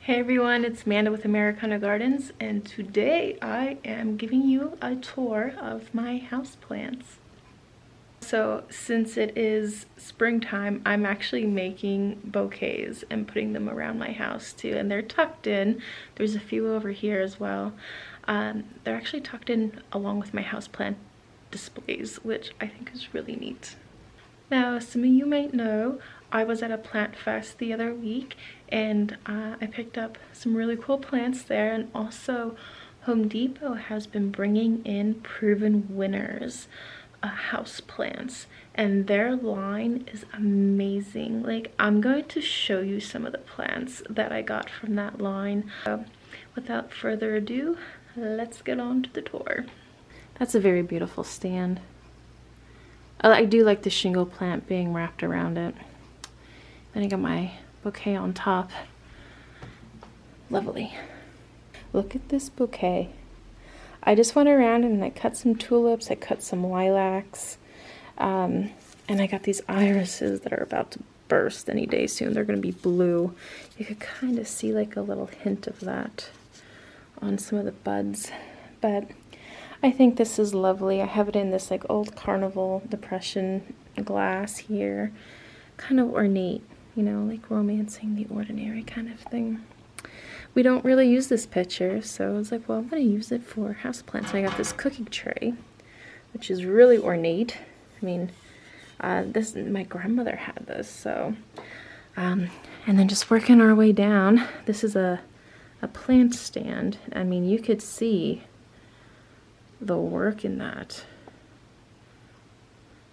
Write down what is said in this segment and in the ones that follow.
Hey everyone, it's Amanda with Americana Gardens, and today I am giving you a tour of my houseplants. So since it is springtime, I'm actually making bouquets and putting them around my house too, and they're tucked in. There's a few over here as well. They're actually tucked in along with my houseplant displays, which I think is really neat. Now, some of you might know I was at a plant fest the other week, and I picked up some really cool plants there, and also Home Depot has been bringing in proven winners house plants, and their line is amazing. Like, I'm going to show you some of the plants that I got from that line. So without further ado, let's get on to the tour. That's a very beautiful stand. I do like the shingle plant being wrapped around it. Then I got my bouquet on top. Lovely. Look at this bouquet. I just went around and I cut some tulips, I cut some lilacs, and I got these irises that are about to burst any day soon. They're going to be blue. You could kind of see like a little hint of that on some of the buds, but I think this is lovely. I have it in this like old Carnival Depression glass here. Kind of ornate, you know, like romancing the ordinary kind of thing. We don't really use this picture, so I was like, well, I'm going to use it for houseplants. I got this cookie tray, which is really ornate. I mean, my grandmother had this, so. And then just working our way down, this is a plant stand. I mean, you could see the work in that,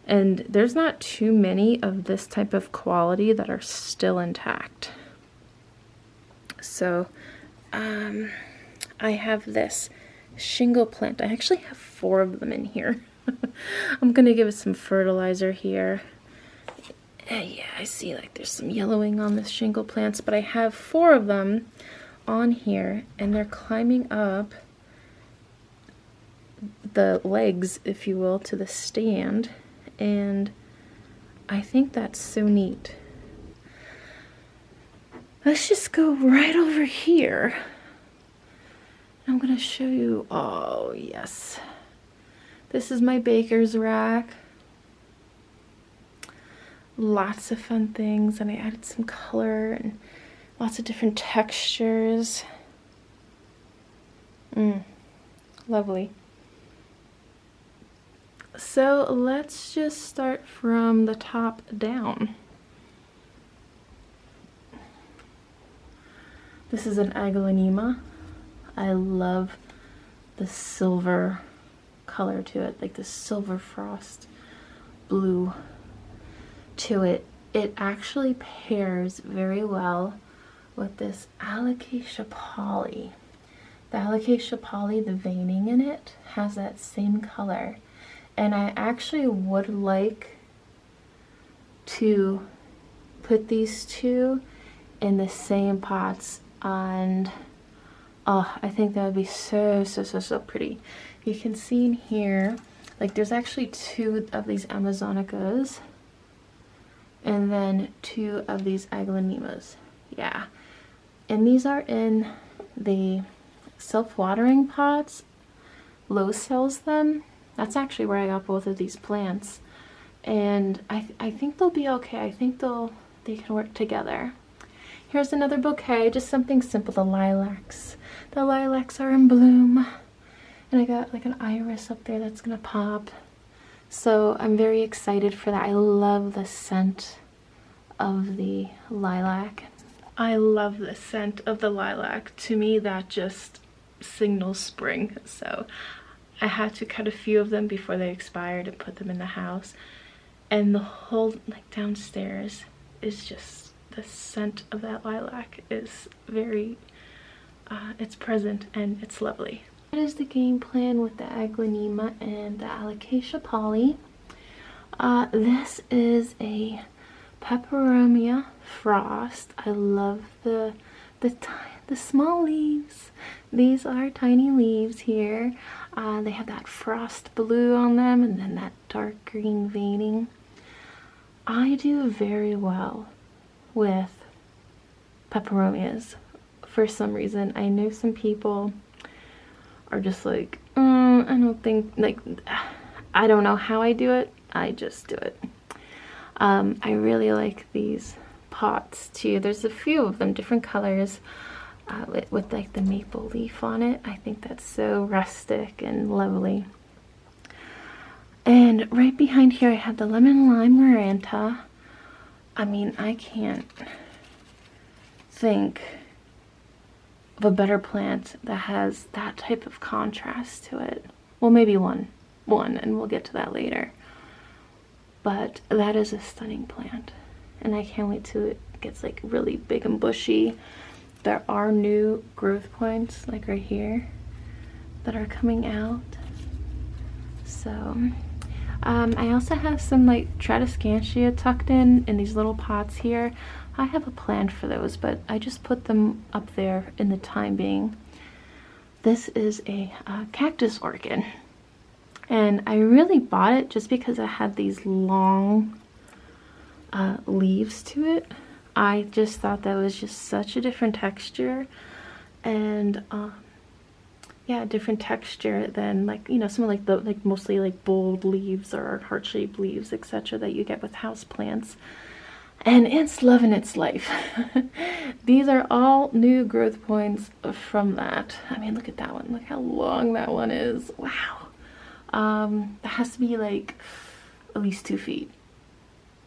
and there's not too many of this type of quality that are still intact. So I have this shingle plant. I actually have 4 of them in here. I'm gonna give it some fertilizer here. Yeah, I see like there's some yellowing on the shingle plants, but I have 4 of them on here, and they're climbing up the legs, if you will, to the stand, and I think that's so neat. Let's just go right over here. I'm gonna show you. Oh yes, this is my baker's rack. Lots of fun things, and I added some color and lots of different textures. Lovely. So let's just start from the top down. This is an aglaonema. I love the silver color to it, like the silver frost blue to it. It actually pairs very well with this Alocasia poly. The Alocasia poly, the veining in it, has that same color. And I actually would like to put these two in the same pots, and oh, I think that would be so pretty. You can see in here, like there's actually 2 of these Amazonicas and then 2 of these aglaonemas. Yeah, and these are in the self-watering pots. Lowe's sells them. That's actually where I got both of these plants, and I think they'll be okay. I think they can work together. Here's another bouquet, just something simple. The lilacs. The lilacs are in bloom, and I got like an iris up there that's gonna pop. So I'm very excited for that. I love the scent of the lilac. I love the scent of the lilac. To me, that just signals spring. So I had to cut a few of them before they expired and put them in the house. And the whole, like, downstairs is just, the scent of that lilac is very, it's present and it's lovely. That is the game plan with the aglaonema and the Alocasia poly. This is a peperomia frost. I love the small leaves. These are tiny leaves here. They have that frost blue on them and then that dark green veining. I do very well with peperomias for some reason. I know some people are just like, I don't think, like, I don't know how I do it. I just do it. I really like these pots too. There's a few of them, different colors, with like the maple leaf on it. I think that's so rustic and lovely. And right behind here I have the lemon lime Maranta. I mean, I can't think of a better plant that has that type of contrast to it. Well, maybe one, and we'll get to that later. But that is a stunning plant, and I can't wait till it gets like really big and bushy. There are new growth points, like right here, that are coming out. So, I also have some like Tradescantia tucked in these little pots here. I have a plan for those, but I just put them up there in the time being. This is a cactus orchid. And I really bought it just because it had these long leaves to it. I just thought that was just such a different texture. And yeah, different texture than, like, you know, some of like the mostly like bold leaves or heart-shaped leaves, etc., that you get with house plants. And it's loving its life. These are all new growth points from that. I mean, look at that one. Look how long that one is. Wow. That has to be like at least 2 feet.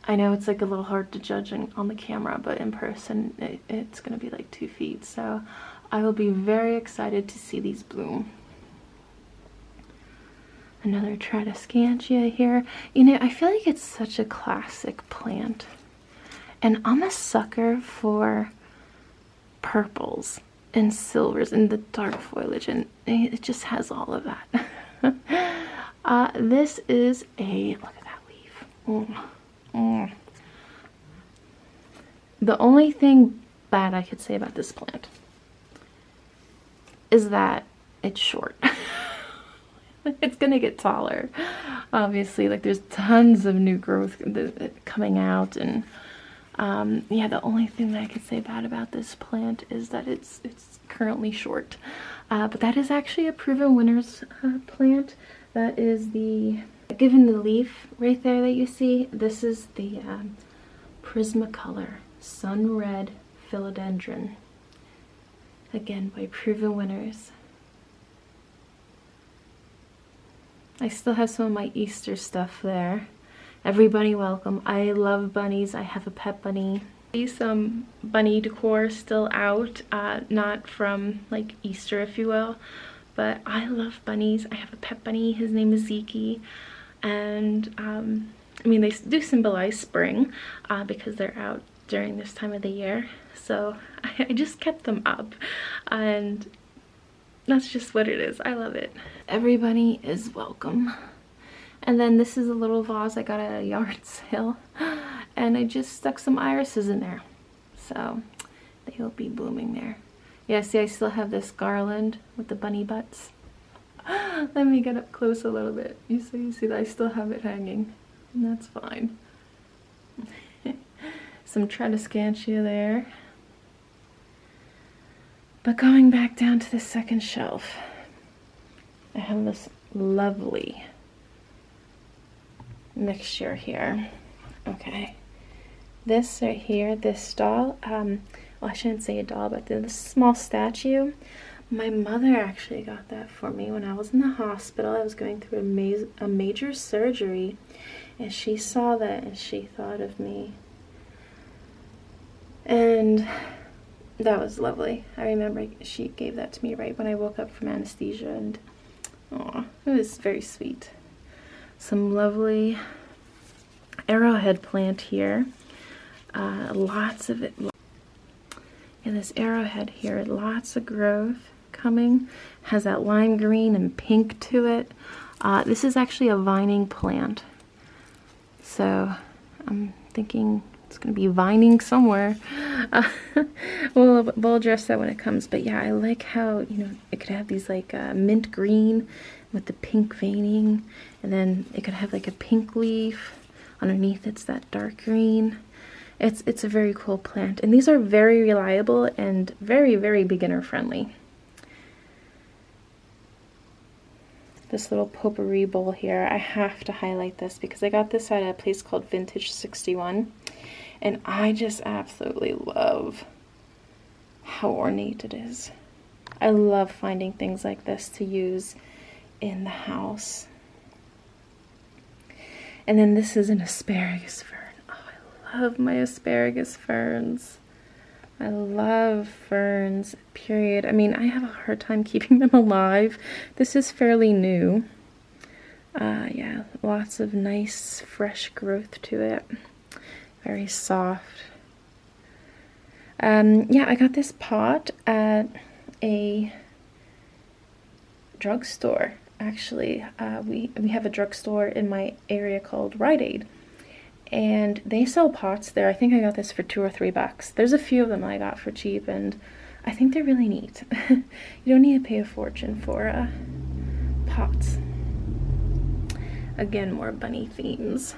I know it's like a little hard to judge on the camera, but in person it's gonna be like 2 feet. So I will be very excited to see these bloom. Another Tradescantia here. You know, I feel like it's such a classic plant, and I'm a sucker for purples and silvers and the dark foliage, and it just has all of that. This is a, look at that leaf. The only thing bad I could say about this plant is that it's short. It's gonna get taller, obviously. Like, there's tons of new growth coming out, and yeah, the only thing that I could say bad about this plant is that it's currently short. But that is actually a proven winners plant. That is the, given the leaf right there that you see, this is the Prismacolor Sun Red Philodendron. Again, by proven winners. I still have some of my Easter stuff there. Every bunny welcome. I love bunnies. I have a pet bunny. Some bunny decor still out, not from like Easter, if you will, but I love bunnies. I have a pet bunny. His name is Zeke, and I mean, they do symbolize spring because they're out during this time of the year. So I just kept them up, and that's just what it is. I love it. Every bunny is welcome. And then this is a little vase I got at a yard sale, and I just stuck some irises in there, so they will be blooming there. Yeah, see, I still have this garland with the bunny butts. Let me get up close a little bit. You see that I still have it hanging, and that's fine. Some Tradescantia there. But going back down to the second shelf, I have this lovely mixture here. Okay, this right here, this doll, well, I shouldn't say a doll, but this small statue, my mother actually got that for me when I was in the hospital. I was going through a major surgery, and she saw that and she thought of me, and that was lovely. I remember she gave that to me right when I woke up from anesthesia, and aw, it was very sweet. Some lovely arrowhead plant here. Lots of it. And this arrowhead here, lots of growth coming. Has that lime green and pink to it. This is actually a vining plant, so I'm thinking it's going to be vining somewhere. We'll address that when it comes. But yeah, I like how, you know, it could have these like mint green with the pink veining, and then it could have like a pink leaf underneath. It's that dark green, It's a very cool plant, and these are very reliable and very, very beginner friendly. This little potpourri bowl here, I have to highlight this because I got this at a place called Vintage 61, and I just absolutely love how ornate it is. I love finding things like this to use in the house. And then this is an asparagus fern. Oh, I love my asparagus ferns. I love ferns, period. I mean, I have a hard time keeping them alive. This is fairly new. Yeah, lots of nice fresh growth to it. Very soft. Yeah, I got this pot at a drugstore. Actually, we have a drugstore in my area called Rite Aid, and they sell pots there. I think I got this for $2 or $3. There's a few of them I got for cheap, and I think they're really neat. You don't need to pay a fortune for pots. Again, more bunny themes.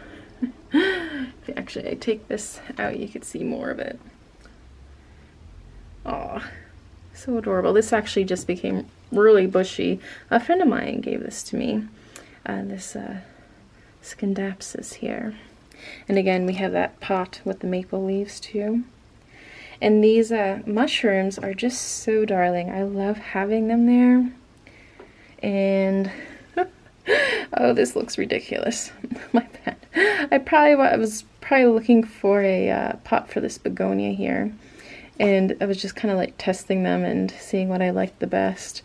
If actually I take this out, you could see more of it. Aw, so adorable. This actually just became really bushy. A friend of mine gave this to me. This Scindapsus here. And again, we have that pot with the maple leaves too. And these mushrooms are just so darling. I love having them there. And oh, this looks ridiculous. My bad. I was probably looking for a pot for this begonia here, and I was just kind of like testing them and seeing what I liked the best.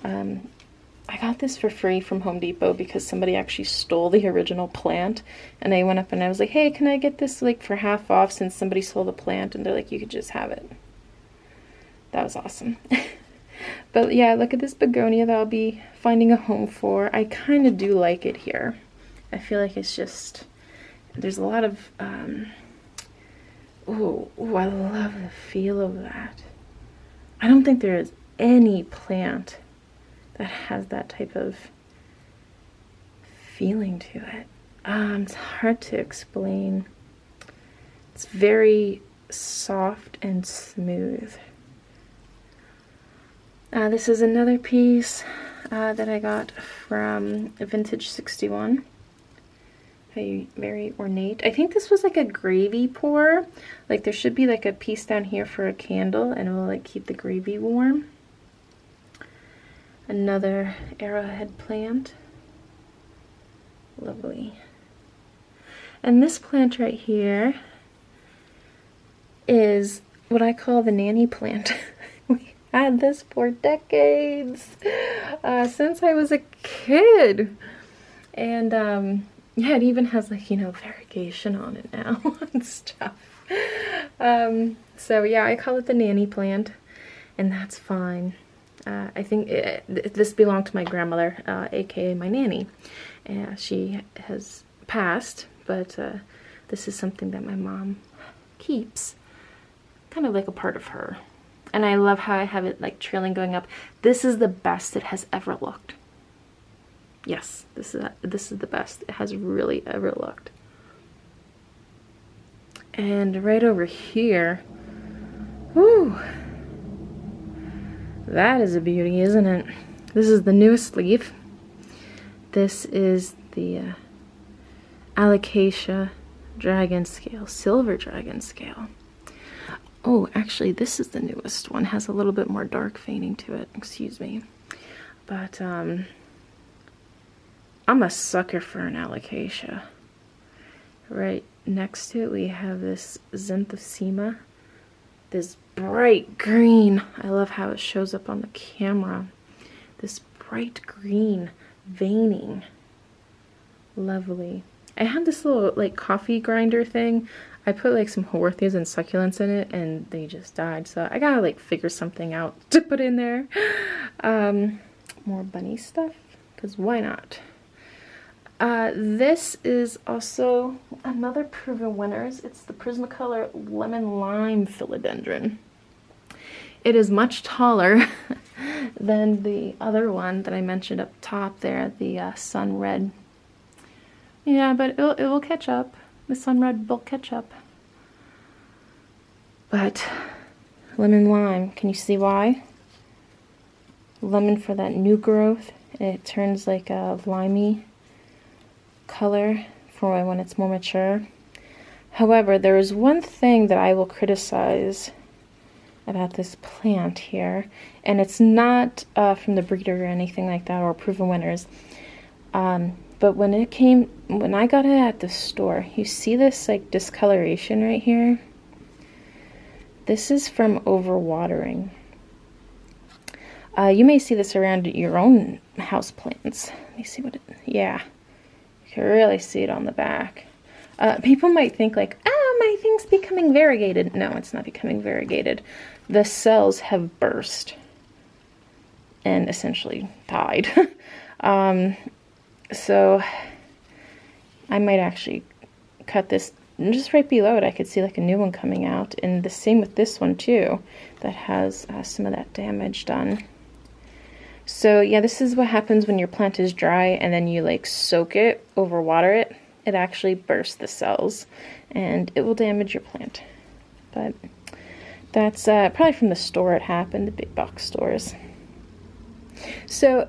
I got this for free from Home Depot because somebody actually stole the original plant, and I went up and I was like, hey, can I get this like for half off since somebody stole the plant? And they're like, you could just have it. That was awesome. But yeah, look at this begonia that I'll be finding a home for. I kind of do like it here. I feel like it's just, there's a lot of, oh, I love the feel of that. I don't think there is any plant that has that type of feeling to it. It's hard to explain. It's very soft and smooth. This is another piece that I got from Vintage 61. Very ornate. I think this was like a gravy pour. Like there should be like a piece down here for a candle, and it will like keep the gravy warm. Another arrowhead plant. Lovely. And this plant right here is what I call the nanny plant. We had this for decades, since I was a kid. And yeah, it even has like, you know, variegation on it now and stuff. So yeah, I call it the nanny plant, and that's fine. I think this belonged to my grandmother, aka my nanny. She has passed, but this is something that my mom keeps, kind of like a part of her. And I love how I have it like trailing going up. This is the best it has ever looked. Yes, this is the best it has really ever looked. And right over here, whoo, that is a beauty, isn't it? This is the newest leaf. This is the Alocasia dragon scale, silver dragon scale. Oh, actually, this is the newest one. It has a little bit more dark veining to it. Excuse me. But I'm a sucker for an Alocasia. Right next to it, we have this Xanthosema. This bright green. I love how it shows up on the camera. This bright green veining. Lovely. I have this little like coffee grinder thing. I put like some Haworthias and succulents in it, and they just died. So I gotta like figure something out to put in there. More bunny stuff, because why not? This is also another proven winners. It's the Prismacolor Lemon Lime Philodendron. It is much taller than the other one that I mentioned up top there, the Sun Red. Yeah, but it will catch up. The Sun Red will catch up. But lemon lime, can you see why? Lemon for that new growth. It turns like a limey color for when it's more mature. However, there is one thing that I will criticize about this plant here, and it's not from the breeder or anything like that, or proven winners. But when I got it at the store, you see this like discoloration right here? This is from overwatering. You may see this around your own house plants. Let me see what it, yeah. You can really see it on the back. People might think like, oh, my thing's becoming variegated. No, it's not becoming variegated. The cells have burst and essentially died. So I might actually cut this just right below it. I could see like a new one coming out, and the same with this one too that has some of that damage done. So yeah, this is what happens when your plant is dry and then you like soak it, overwater it. It actually bursts the cells and it will damage your plant. But that's probably from the store it happened, the big box stores. So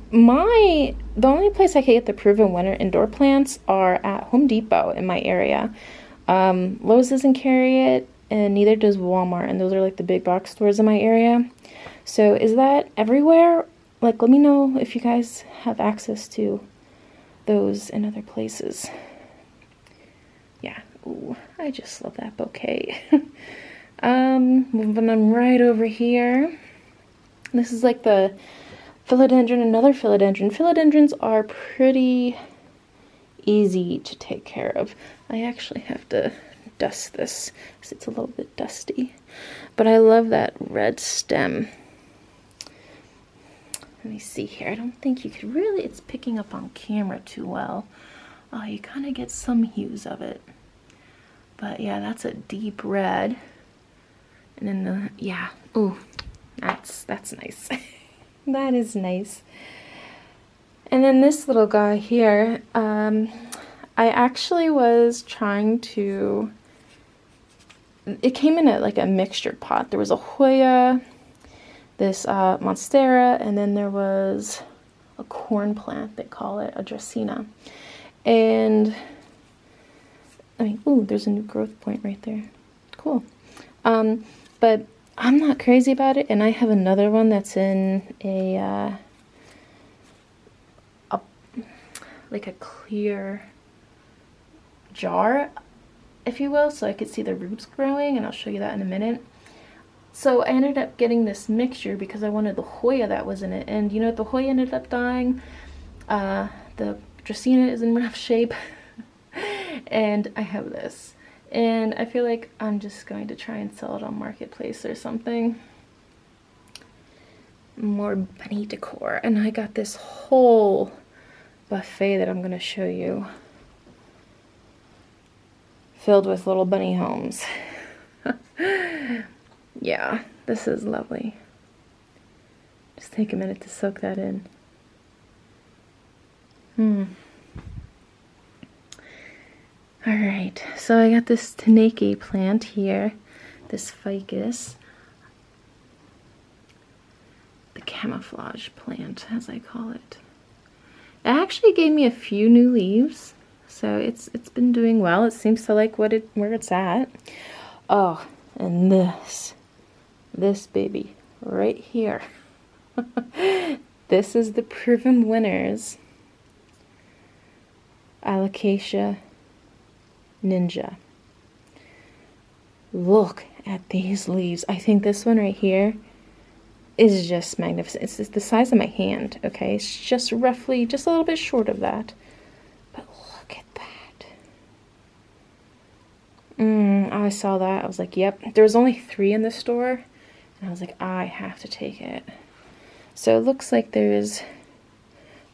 the only place I can get the proven winner indoor plants are at Home Depot in my area. Lowe's doesn't carry it, and neither does Walmart, and those are like the big box stores in my area. So is that everywhere? Like, let me know if you guys have access to those in other places. Yeah, ooh, I just love that bouquet. Moving on right over here. This is like the philodendron, another philodendron. Philodendrons are pretty easy to take care of. I actually have to dust this because it's a little bit dusty. But I love that red stem. Let me see here. I don't think you could really, it's picking up on camera too well. Oh, you kind of get some hues of it. But yeah, that's a deep red. And then yeah, ooh, that's nice. That is nice. And then this little guy here, I actually was trying to, it came in like a mixture pot. There was a Hoya, this Monstera, and then there was a corn plant, they call it, a Dracaena. And, I mean, ooh, there's a new growth point right there. Cool. But I'm not crazy about it, and I have another one that's in like a clear jar, if you will, so I could see the roots growing, and I'll show you that in a minute. So I ended up getting this mixture because I wanted the Hoya that was in it, and you know what, the Hoya ended up dying. The Dracaena is in rough shape, and I have this. And I feel like I'm just going to try and sell it on Marketplace or something. More bunny decor. And I got this whole buffet that I'm going to show you, filled with little bunny homes. Yeah, this is lovely. Just take a minute to soak that in. Alright, so I got this Taneke plant here, this ficus, the camouflage plant, as I call it. It actually gave me a few new leaves, so it's been doing well. It seems to like where it's at. Oh, and this baby right here. This is the proven winners. Alocasia Ninja. Look at these leaves. I think this one right here is just magnificent. It's the size of my hand, okay? It's just roughly, just a little bit short of that. But look at that. I saw that. I was like, yep. There was only 3 in the store. And I was like, I have to take it. So it looks like there's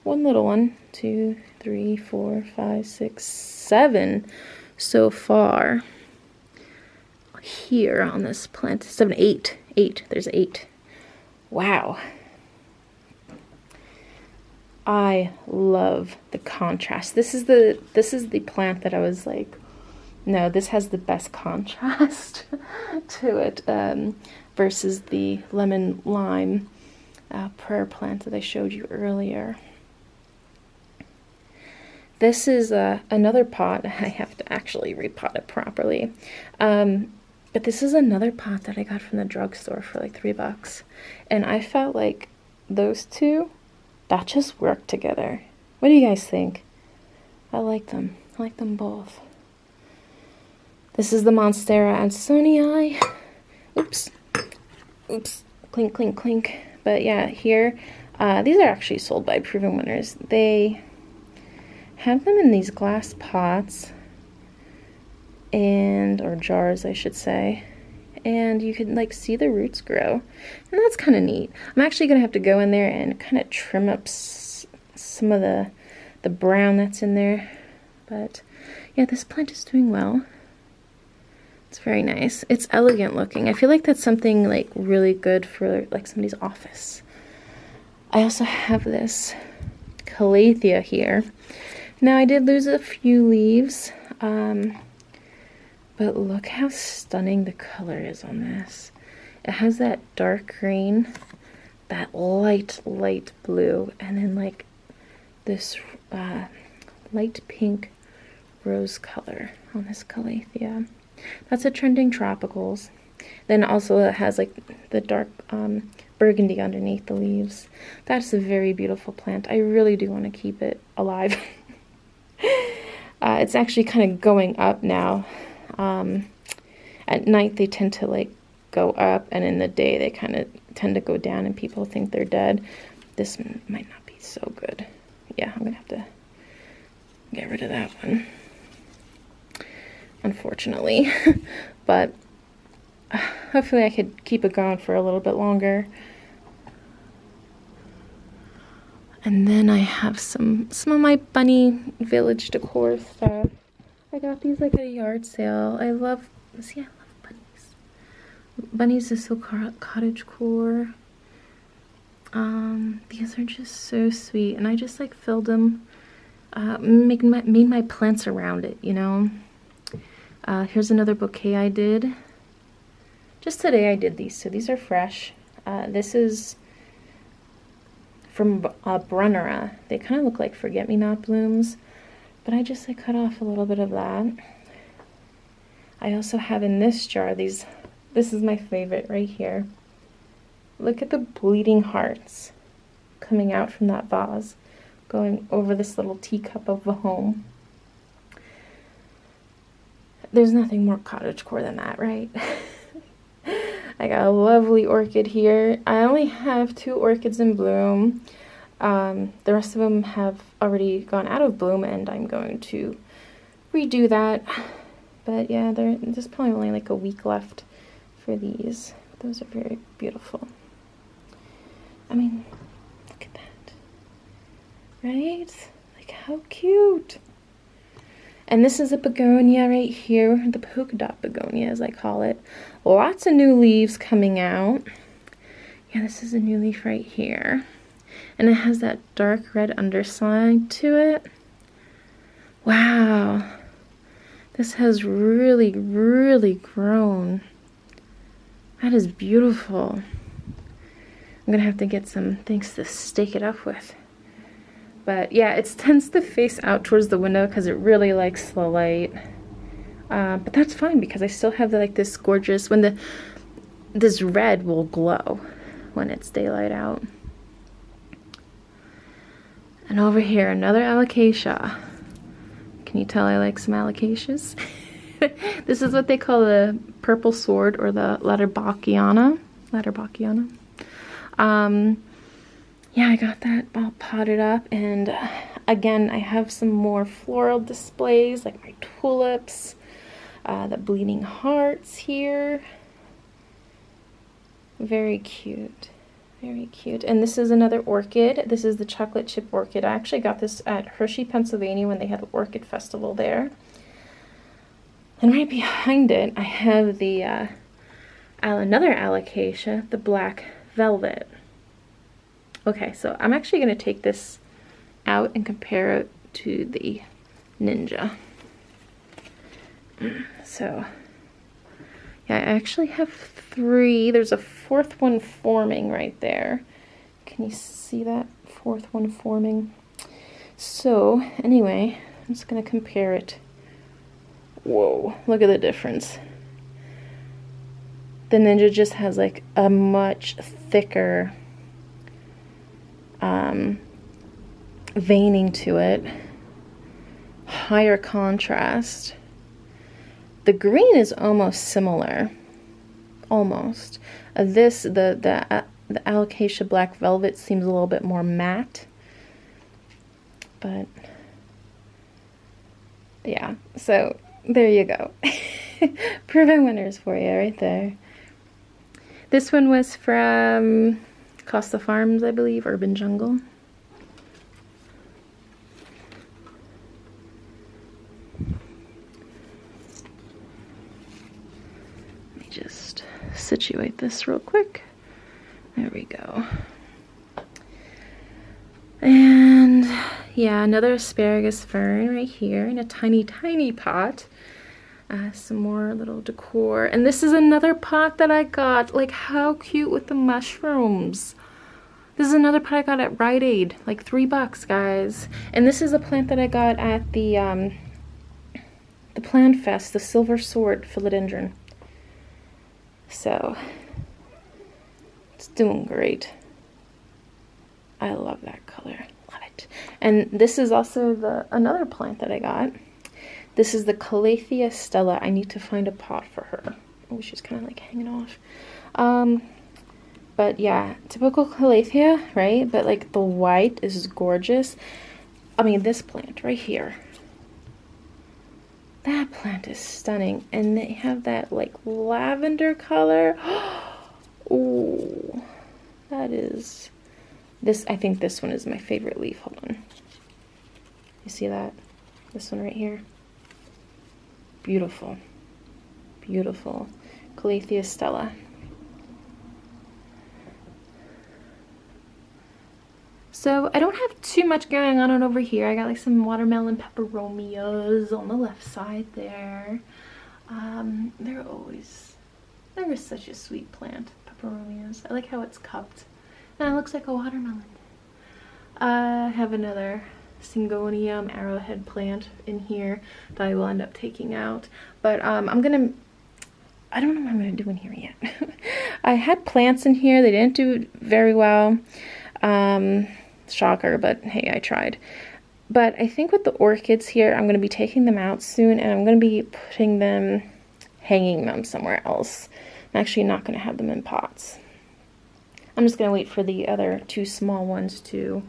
one little one, 2, 3, 4, 5, 6, 7 so far here on this plant. 7, 8. There's 8. Wow. I love the contrast. This is the plant that I was like, No, this has the best contrast to it versus the lemon lime prayer plant that I showed you earlier. This is another pot. I have to actually repot it properly. But this is another pot that I got from the drugstore for like $3. And I felt like those two, that just worked together. What do you guys think? I like them. I like them both. This is the Monstera Ansonii. Oops. Oops. Clink, clink, clink. But yeah, here, these are actually sold by Proven Winners. They have them in these glass pots, or jars, I should say. And you can like see the roots grow. And that's kind of neat. I'm actually going to have to go in there and kind of trim up some of the brown that's in there. But yeah, this plant is doing well. It's very nice. It's elegant looking. I feel like that's something like really good for like somebody's office. I also have this Calathea here. Now I did lose a few leaves, but look how stunning the color is on this. It has that dark green, that light blue, and then like this light pink rose color on this Calathea. That's a trending tropicals. Then also it has like the dark burgundy underneath the leaves. That's a very beautiful plant. I really do want to keep it alive. It's actually kind of going up now. At night they tend to like go up, and in the day they kind of tend to go down and people think they're dead. This might not be so good. Yeah, I'm gonna have to get rid of that one, unfortunately. But hopefully I could keep it going for a little bit longer. And then I have some of my bunny village decor stuff. I got these like at a yard sale. I love bunnies. Bunnies is so cottagecore. These are just so sweet, and I just like filled them, made my plants around it, you know. Here's another bouquet I did. Just today I did these, so these are fresh. This is from Brunnera. They kind of look like forget-me-not blooms, but I just cut off a little bit of that. I also have in this jar these, this is my favorite right here. Look at the bleeding hearts coming out from that vase, going over this little teacup of a home. There's nothing more cottagecore than that, right? I got a lovely orchid here. I only have 2 orchids in bloom. The rest of them have already gone out of bloom, and I'm going to redo that. But yeah, there's probably only like a week left for these. Those are very beautiful. I mean, look at that. Right? Like, how cute. And this is a begonia right here, the polka dot begonia as I call it. Lots of new leaves coming out. Yeah, this is a new leaf right here. And it has that dark red underside to it. Wow. This has really, really grown. That is beautiful. I'm gonna have to get some things to stake it up with. But yeah, it tends to face out towards the window because it really likes the light. But that's fine because I still have like this gorgeous, this red will glow when it's daylight out. And over here, another Alocasia. Can you tell I like some Alocasias? This is what they call the purple sword, or the Ladderbockiana. Yeah, I got that all potted up, and again, I have some more floral displays, like my tulips, the bleeding hearts here. Very cute, very cute. And this is another orchid. This is the chocolate chip orchid. I actually got this at Hershey, Pennsylvania when they had the orchid festival there. And right behind it, I have the another Alocasia, the black velvet. Okay, so I'm actually going to take this out and compare it to the Ninja. So yeah, I actually have 3. There's a 4th one forming right there. Can you see that 4th one forming? So anyway, I'm just gonna compare it. Whoa, look at the difference. The Ninja just has like a much thicker veining to it, higher contrast. The green is almost similar, almost. The Alocasia Black Velvet seems a little bit more matte, but yeah, so there you go. Proven winners for you right there. This one was from Costa Farms, I believe, Urban Jungle. Let me just situate this real quick. There we go. And yeah, another asparagus fern right here in a tiny, tiny pot. Some more little decor. And this is another pot that I got. Like, how cute with the mushrooms. This is another pot I got at Rite Aid. Like $3, guys. And this is a plant that I got at the Plant Fest, the Silver Sword philodendron. So, it's doing great. I love that color. Love it. And this is also another plant that I got. This is the Calathea Stella. I need to find a pot for her. Oh, she's kind of like hanging off. But yeah, typical Calathea, right? But like the white is gorgeous. I mean, this plant right here. That plant is stunning. And they have that like lavender color. Oh, that is... This, I think this one is my favorite leaf. Hold on. You see that? This one right here. Beautiful. Beautiful. Calathea Stella. So I don't have too much going on over here. I got like some watermelon peperomias on the left side there. They're such a sweet plant, peperomias. I like how it's cupped. And it looks like a watermelon. I have another Syngonium arrowhead plant in here that I will end up taking out. But I don't know what I'm gonna do in here yet. I had plants in here. They didn't do very well. Shocker, but hey, I tried. But I think with the orchids here, I'm gonna be taking them out soon, and I'm gonna be hanging them somewhere else. I'm actually not gonna have them in pots. I'm just gonna wait for the other 2 small ones to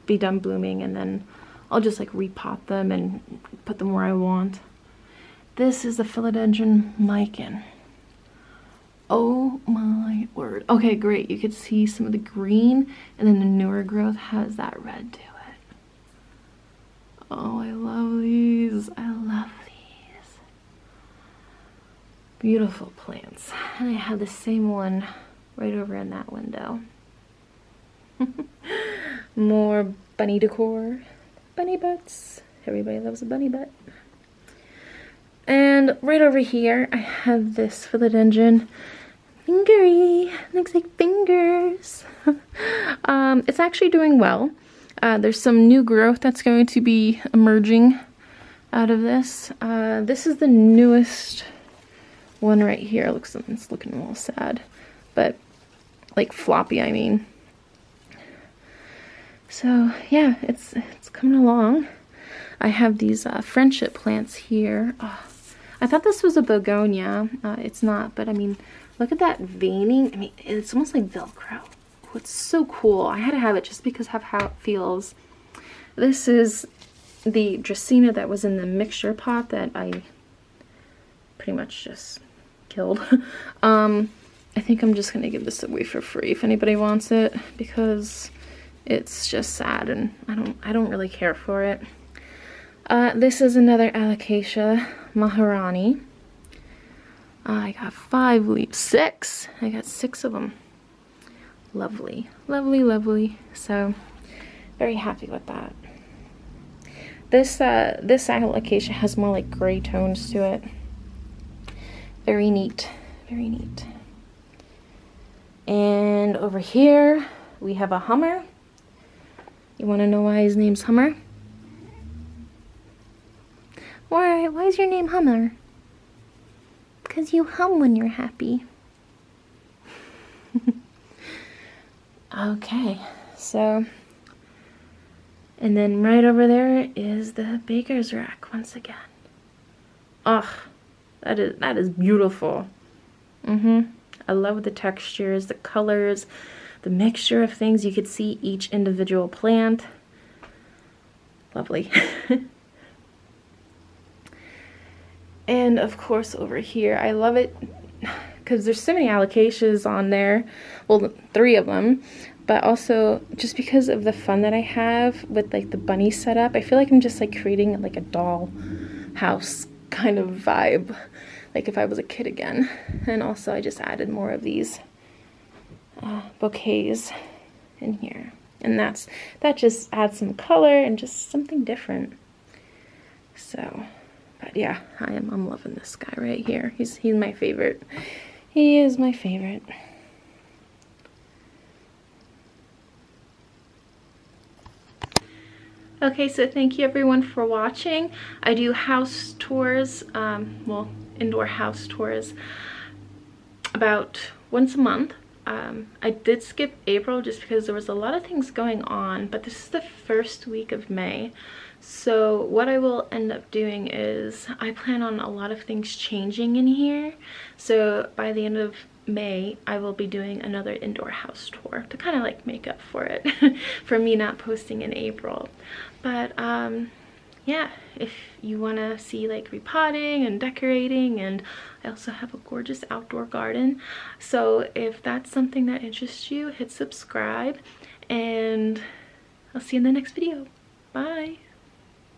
be done blooming, and then I'll just like repot them and put them where I want. This is the philodendron Mikan. Oh my word. Okay, great. You could see some of the green, and then the newer growth has that red to it. Oh, I love these. I love these. Beautiful plants. And I have the same one right over in that window. More bunny decor. Bunny butts. Everybody loves a bunny butt. And right over here, I have this philodendron. Fingery. Looks like fingers. It's actually doing well. There's some new growth that's going to be emerging out of this. This is the newest one right here. It's looking a little sad. But, like floppy, I mean. So, yeah, it's coming along. I have these friendship plants here. Oh, I thought this was a begonia. It's not, but I mean, look at that veining. I mean, it's almost like Velcro. Oh, it's so cool. I had to have it just because of how it feels. This is the Dracaena that was in the mixture pot that I pretty much just killed. I think I'm just gonna give this away for free if anybody wants it, because it's just sad and I don't really care for it. This is another Alocasia Maharani. I got 5 leaves. 6! I got 6 of them. Lovely. Lovely, lovely. So, very happy with that. this Alocasia has more like gray tones to it. Very neat, very neat. And over here we have a Hummer. You want to know why his name's Hummer? Why is your name Hummer? Because you hum when you're happy. Okay, so, and then right over there is the baker's rack once again. Ugh, that is beautiful. I love the textures, the colors, the mixture of things. You could see each individual plant. Lovely. And of course over here, I love it because there's so many Alocasias on there. Well, 3 of them. But also just because of the fun that I have with like the bunny setup, I feel like I'm just like creating like a doll house kind of vibe, like if I was a kid again. And also I just added more of these bouquets in here, and that just adds some color and just something different. So, but yeah, I'm loving this guy right here. He's my favorite. He is my favorite. Okay, so thank you everyone for watching. I do house tours, well, indoor house tours about once a month. I did skip April just because there was a lot of things going on, but this is the first week of May. So what I will end up doing is I plan on a lot of things changing in here. So by the end of May, I will be doing another indoor house tour to kind of like make up for it for me not posting in April. But yeah, if you want to see like repotting and decorating, and I also have a gorgeous outdoor garden. So if that's something that interests you, hit subscribe, and I'll see you in the next video. Bye.